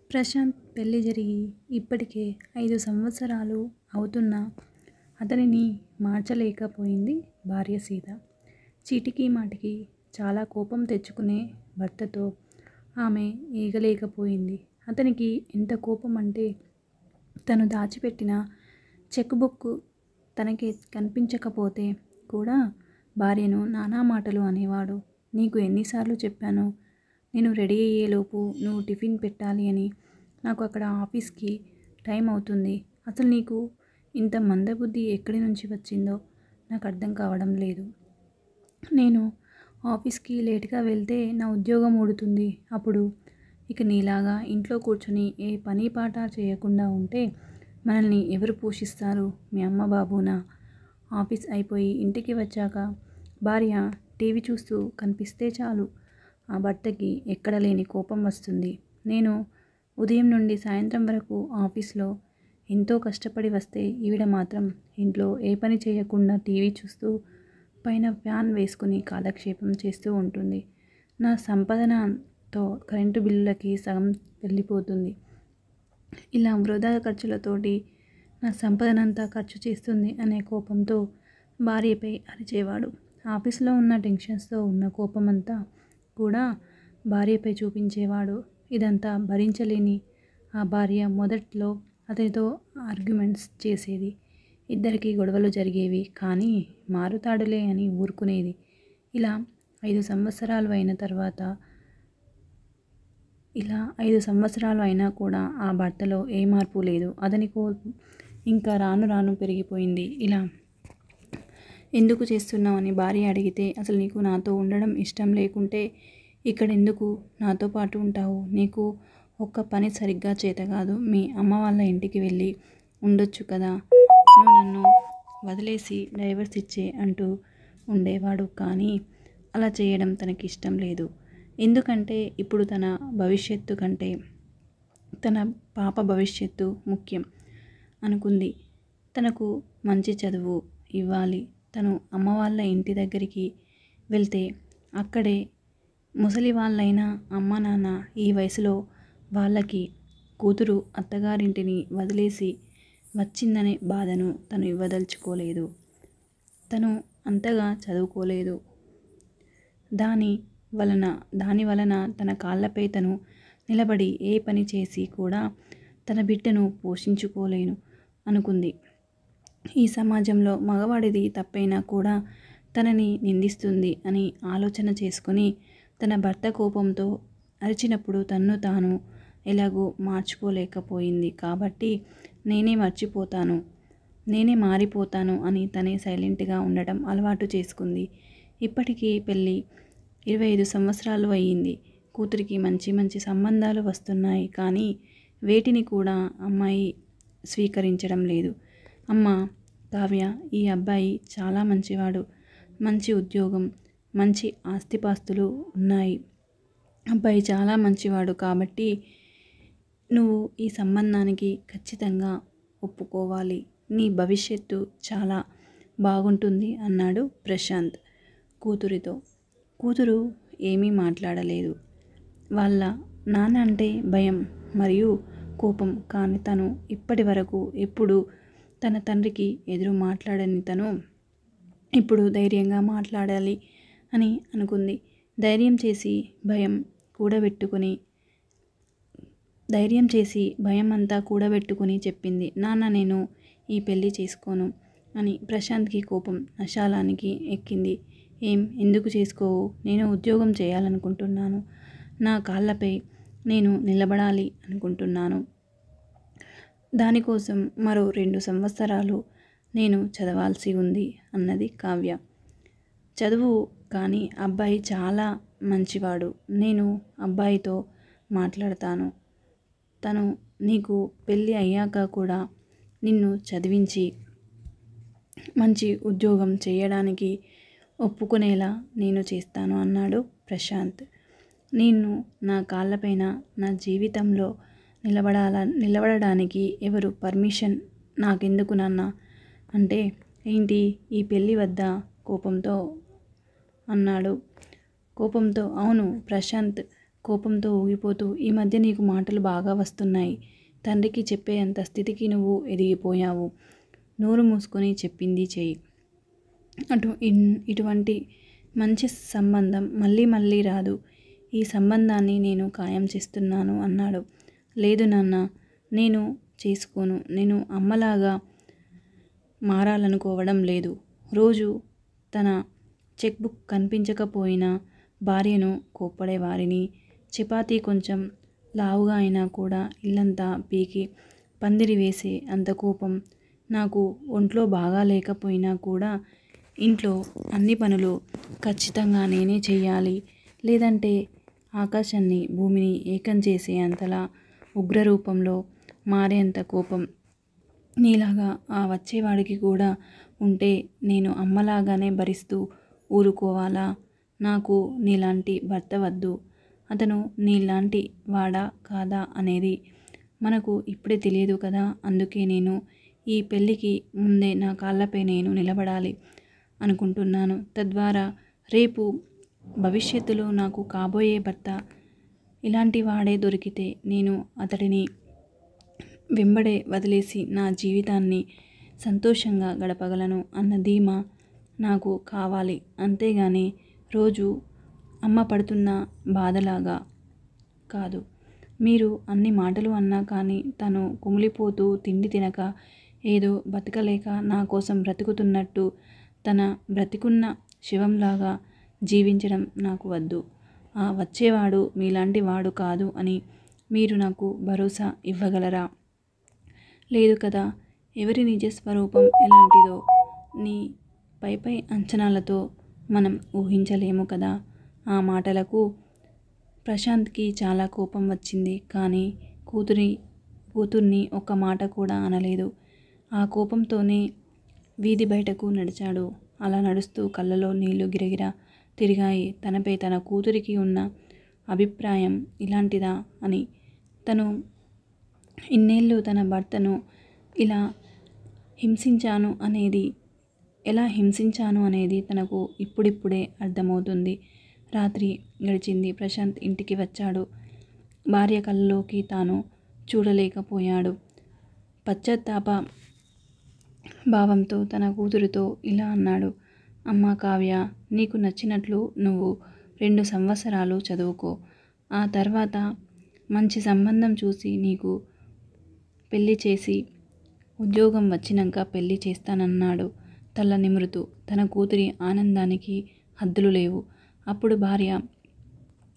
ప్రశాంత్ పెళ్లి జరిగి ఇప్పటికే 5 సంవత్సరాలు అవుతున్నా అతనిని మార్చలేకపోయింది భార్య సీత. చీటికి మాటికి చాలా కోపం తెచ్చుకునే భర్తతో ఆమె ఏగలేకపోయింది. అతనికి ఎంత కోపం అంటే తను దాచిపెట్టిన చెక్ బుక్ తనకి కనిపించకపోతే కూడా భార్యను నానా మాటలు అనేవాడు. నీకు ఎన్నిసార్లు చెప్పాను, నేను రెడీ అయ్యేలోపు నువ్వు టిఫిన్ పెట్టాలి అని. నాకు అక్కడ ఆఫీస్కి టైం అవుతుంది. అసలు నీకు ఇంత మందబుద్ధి ఎక్కడి నుంచి వచ్చిందో నాకు అర్థం కావడం లేదు. నేను ఆఫీస్కి లేట్గా వెళ్తే నా ఉద్యోగం ఊడుతుంది. అప్పుడు ఇక నీలాగా ఇంట్లో కూర్చొని ఏ పని పాట చేయకుండా ఉంటే మనల్ని ఎవరు పోషిస్తారు? మీ అమ్మ బాబునా? ఆఫీస్ అయిపోయి ఇంటికి వచ్చాక భార్య టీవీ చూస్తూ కనిపిస్తే చాలు ఆ భర్తకి ఎక్కడ లేని కోపం వస్తుంది. నేను ఉదయం నుండి సాయంత్రం వరకు ఆఫీస్లో ఎంతో కష్టపడి వస్తే ఈవిడ మాత్రం ఇంట్లో ఏ పని చేయకుండా టీవీ చూస్తూ పైన ఫ్యాన్ వేసుకుని కాలక్షేపం చేస్తూ ఉంటుంది. నా సంపాదనతో కరెంటు బిల్లులకి సగం వెళ్ళిపోతుంది. ఇలా వృధా ఖర్చులతోటి నా సంపాదనంతా ఖర్చు చేస్తుంది అనే కోపంతో భార్యపై అరిచేవాడు. ఆఫీస్లో ఉన్న టెన్షన్స్తో ఉన్న కోపమంతా కూడా భార్యపై చూపించేవాడు. ఇదంతా భరించలేని ఆ భార్య మొదట్లో అతనితో ఆర్గ్యుమెంట్స్ చేసేది. ఇద్దరికీ గొడవలు జరిగేవి. కానీ మారుతాడులే అని ఊరుకునేది. ఇలా 5 సంవత్సరాలు అయిన తర్వాత ఇలా 5 సంవత్సరాలు అయినా కూడా ఆ భర్తలో ఏ మార్పు లేదు. అతని కోపం ఇంకా రాను రాను పెరిగిపోయింది. ఇలా ఎందుకు చేస్తున్నావు అని భార్య అడిగితే, అసలు నీకు నాతో ఉండడం ఇష్టం లేకుంటే ఇక్కడెందుకు నాతో పాటు ఉంటావు? నీకు ఒక్క పని సరిగ్గా చేత కాదు. మీ అమ్మ వాళ్ళ ఇంటికి వెళ్ళి ఉండొచ్చు కదా. నువ్వు నన్ను వదిలేసి డైవర్స్ ఇచ్చే అంటూ ఉండేవాడు. కానీ అలా చేయడం తనకి ఇష్టం లేదు. ఎందుకంటే ఇప్పుడు తన భవిష్యత్తు కంటే తన పాప భవిష్యత్తు ముఖ్యం అనుకుంది. తనకు మంచి చదువు ఇవ్వాలి. తను అమ్మ వాళ్ళ ఇంటి దగ్గరికి వెళ్తే అక్కడే ముసలి వాళ్ళైనా అమ్మ నాన్న ఈ వయసులో వాళ్ళకి కూతురు అత్తగారింటిని వదిలేసి వచ్చిందనే బాధను తను ఇవ్వదలుచుకోలేదు. తను అంతగా చదువుకోలేదు. దాని వలన తన కాళ్ళపై తను నిలబడి ఏ పని చేసి కూడా తన బిడ్డను పోషించుకోలేను అనుకుంది. ఈ సమాజంలో మగవాడిది తప్పైనా కూడా తనని నిందిస్తుంది అని ఆలోచన చేసుకుని తన భర్త కోపంతో అరిచినప్పుడు తన్ను తాను ఎలాగో మార్చుకోలేకపోయింది. కాబట్టి నేనే మారిపోతాను అని తనే సైలెంట్గా ఉండటం అలవాటు చేసుకుంది. ఇప్పటికీ పెళ్ళి 25 సంవత్సరాలు అయ్యింది. కూతురికి మంచి మంచి సంబంధాలు వస్తున్నాయి. కానీ వేటిని కూడా అమ్మాయి స్వీకరించడం లేదు. అమ్మ కావ్య, ఈ అబ్బాయి చాలా మంచివాడు. మంచి ఉద్యోగం, మంచి ఆస్తిపాస్తులు ఉన్నాయి. అబ్బాయి చాలా మంచివాడు కాబట్టి నువ్వు ఈ సంబంధానికి ఖచ్చితంగా ఒప్పుకోవాలి. నీ భవిష్యత్తు చాలా బాగుంటుంది అన్నాడు ప్రశాంత్ కూతురితో. కూతురు ఏమీ మాట్లాడలేదు. వాళ్ళ నాన్న అంటే భయం మరియు కోపం. కానీ తను ఇప్పటి వరకు ఎప్పుడు తన తండ్రికి ఎదురు మాట్లాడని తను ఇప్పుడు ధైర్యంగా మాట్లాడాలి అని అనుకుంది. ధైర్యం చేసి భయం అంతా కూడబెట్టుకుని చెప్పింది, నాన్న నేను ఈ పెళ్ళి చేసుకోను అని. ప్రశాంత్కి కోపం నశాలానికి ఎక్కింది. ఎందుకు చేసుకోవు? నేను ఉద్యోగం చేయాలనుకుంటున్నాను. నా కాళ్ళపై నేను నిలబడాలి అనుకుంటున్నాను. దానికోసం మరో 2 సంవత్సరాలు నేను చదవాల్సి ఉంది అన్నది కావ్య. చదువు, కానీ అబ్బాయి చాలా మంచివాడు. నేను అబ్బాయితో మాట్లాడతాను. తను నీకు పెళ్ళి అయ్యాక కూడా నిన్ను చదివించి మంచి ఉద్యోగం చేయడానికి ఒప్పుకునేలా నేను చేస్తాను అన్నాడు ప్రశాంత్. నేను నా కాళ్ళపైన నా జీవితంలో నిలబడడానికి ఎవరు పర్మిషన్ నాకెందుకు నాన్న అంటే ఏంటి ఈ పెళ్ళి వద్ద కోపంతో అన్నాడు. అవును ప్రశాంత్ కోపంతో ఊగిపోతూ, ఈ మధ్య నీకు మాటలు బాగా వస్తున్నాయి. తండ్రికి చెప్పే అంత స్థితికి నువ్వు ఎదిగిపోయావు. నోరు మూసుకొని చెప్పింది చెయ్యి. ఇటువంటి మంచి సంబంధం మళ్ళీ మళ్ళీ రాదు. ఈ సంబంధాన్ని నేను ఖాయం చేస్తున్నాను అన్నాడు. లేదు నాన్న, నేను చేసుకోను. నేను అమ్మలాగా మారాలనుకోవడం లేదు. రోజు తన చెక్ బుక్ కనిపించకపోయినా భార్యను కోప్పడేవారిని. చపాతీ కొంచెం లావుగా అయినా కూడా ఇల్లంతా పీకి పందిరి వేసే అంత కోపం. నాకు ఒంట్లో బాగా లేకపోయినా కూడా ఇంట్లో అన్ని పనులు ఖచ్చితంగా నేనే చెయ్యాలి. లేదంటే ఆకాశాన్ని భూమిని ఏకం చేసే అంతలా ఉగ్రరూపంలో మారేంత కోపం. నీలాగా ఆ వచ్చేవాడికి కూడా ఉంటే నేను అమ్మలాగానే భరిస్తూ ఊరుకోవాలా? నాకు నీలాంటి భర్త వద్దు. అతను నీలాంటి వాడా కాదా అనేది మనకు ఇప్పుడే తెలియదు కదా. అందుకే నేను ఈ పెళ్ళికి ముందే నా కాళ్ళపై నేను నిలబడాలి అనుకుంటున్నాను. తద్వారా రేపు భవిష్యత్తులో నాకు కాబోయే భర్త ఇలాంటి వాడే దొరికితే నేను అతడిని వెంబడే వదిలేసి నా జీవితాన్ని సంతోషంగా గడపగలను అన్న ధీమా నాకు కావాలి. అంతేగాని రోజు అమ్మ పడుతున్న బాధలాగా కాదు. మీరు అన్ని మాటలు అన్నా కానీ తను కుమిలిపోతూ తిండి తినక ఏదో బతకలేక నా కోసం బ్రతుకుతున్నట్టు తన బ్రతికున్న శవంలాగా జీవించడం నాకు వద్దు. ఆ వచ్చేవాడు మీలాంటి వాడు కాదు అని మీరు నాకు భరోసా ఇవ్వగలరా? లేదు కదా. ఎవరి నిజస్వరూపం ఎలాంటిదో నీ పై అంచనాలతో మనం ఊహించలేము కదా. ఆ మాటలకు ప్రశాంత్కి చాలా కోపం వచ్చింది. కానీ కూతుర్ని ఒక్క మాట కూడా అనలేదు. ఆ కోపంతోనే వీధి బయటకు నడిచాడు. అలా నడుస్తూ కళ్ళలో నీళ్లు గిరగిరా తిరిగాయి. తనపై తన కూతురికి ఉన్న అభిప్రాయం ఇలాంటిదా అని. తను ఇన్నేళ్ళు తన భర్తను ఎలా హింసించాను అనేది తనకు ఇప్పుడిప్పుడే అర్థమవుతుంది. రాత్రి గడిచింది. ప్రశాంత్ ఇంటికి వచ్చాడు. భార్య కళ్ళలోకి తాను చూడలేకపోయాడు. పశ్చాత్తాప భావంతో తన కూతురితో ఇలా అన్నాడు. అమ్మా కావ్య, నీకు నచ్చినట్లు నువ్వు 2 సంవత్సరాలు చదువుకో. ఆ తర్వాత మంచి సంబంధం చూసి నీకు పెళ్లి చేసి ఉద్యోగం వచ్చినాక పెళ్లి చేస్తానన్నాడు తల నిమురుతూ. తన కూతురి ఆనందానికి హద్దులు లేవు. అప్పుడు భార్య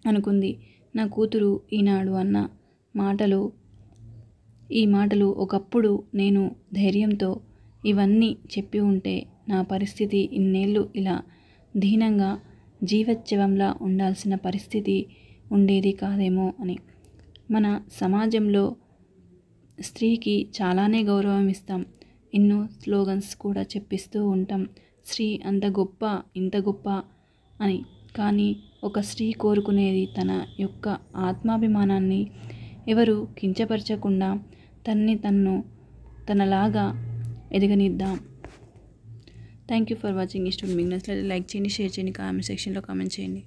అనుకుంది, నా కూతురు ఈనాడు అన్న ఈ మాటలు ఒకప్పుడు నేను ధైర్యంతో ఇవన్నీ చెప్పి ఉంటే నా పరిస్థితి ఇన్నేళ్ళు ఇలా దీనంగా జీవచ్ఛవంలా ఉండాల్సిన పరిస్థితి ఉండేది కాదేమో అని. మన సమాజంలో స్త్రీకి చాలానే గౌరవం ఇస్తాం. ఎన్నో స్లోగన్స్ కూడా చెప్పిస్తూ ఉంటాం. స్త్రీ అంత గొప్ప, ఇంత గొప్ప అని. కానీ ఒక స్త్రీ కోరుకునేది తన యొక్క ఆత్మాభిమానాన్ని ఎవరు కించపరచకుండా తనలాగా ఎదగనిద్దాం. Thank you for watching. ఈ స్టోరీ మీకు నచ్చినట్లయితే లైక్ చేయండి, షేర్ చేయండి, కామెంట్ సెక్షన్లో కామెంట్ చేయండి.